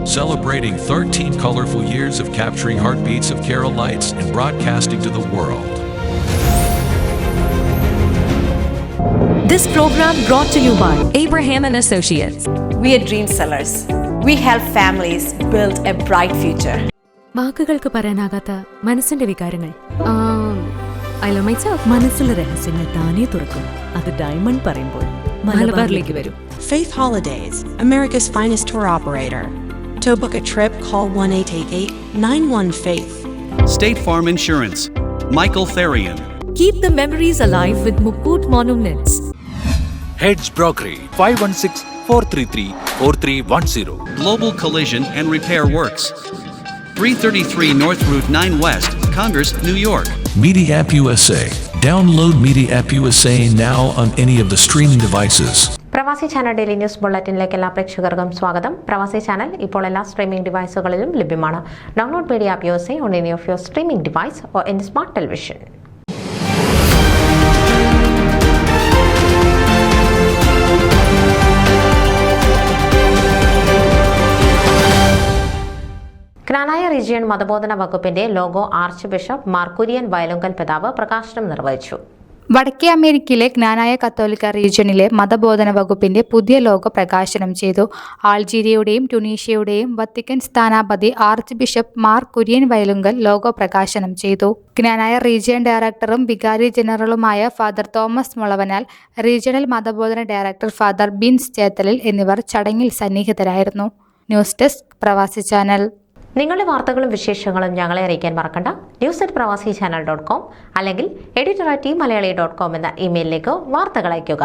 celebrating 13 colorful years of capturing heartbeats of Keralites and broadcasting to the world. This program brought to you by Abraham and Associates. We are dream sellers. We help families build a bright future. വാക്കുകൾക്ക് പറയാനാകാത്ത മനസ്സിന്റെ വികാരങ്ങൾ. I love myself. മനസ്സിലെ രഹസ്യങ്ങൾ താനേ തുറക്കും. അത് diamond പറയുമ്പോൾ മലബാറിലേക്ക് വരും. Faith Holidays, America's finest tour operator. To book a trip, call 1-888-91-FAITH. State Farm Insurance, Michael Therian. Keep the memories alive with Mukut Monuments. Heads Brokery 516-433-4310. Global Collision and Repair Works, 333 North Route 9 West, Congress, New York. Media App USA. Download Media App USA now on any of the streaming devices. പ്രവാസി channel daily news ബുള്ളറ്റിനിലേക്ക് എല്ലാ പ്രേക്ഷകർക്കും സ്വാഗതം. പ്രവാസി channel ഇപ്പോൾ എല്ലാ streaming ഡിവൈസുകളിലും ലഭ്യമാണ്. Download media app USA on any of your streaming device or in smart television. Knanaya region മതബോധന വകുപ്പിന്റെ logo archbishop Mar Kurian Vayalunkal പിതാവ് പ്രകാശനം നിർവഹിച്ചു. വടക്കേ അമേരിക്കയിലെ ജ്ഞാനായ കത്തോലിക്ക റീജിയനിലെ മതബോധന വകുപ്പിന്റെ പുതിയ ലോഗോ പ്രകാശനം ചെയ്തു. ആൾജീരിയയുടെയും ട്യൂണീഷ്യയുടെയും വത്തിക്കൻ സ്ഥാനാപതി archbishop Mar Kurian Vayalunkal logo പ്രകാശനം ചെയ്തു. ജ്ഞാനായ റീജിയൻ ഡയറക്ടറും വികാരി ജനറലുമായ ഫാദർ തോമസ് മുളവനാൽ, റീജിയണൽ മതബോധന ഡയറക്ടർ ഫാദർ ബിൻസ് ചേത്തലിൽ എന്നിവർ ചടങ്ങിൽ സന്നിഹിതരായിരുന്നു. News desk Pravasi channel. നിങ്ങളുടെ വാർത്തകളും വിശേഷങ്ങളും ഞങ്ങളെ അറിയിക്കാൻ മറക്കണ്ട. news@pravasichannel.com അല്ലെങ്കിൽ editor@tmalayali.com എന്ന ഇമെയിലിലേക്ക് വാർത്തകൾ അയയ്ക്കുക.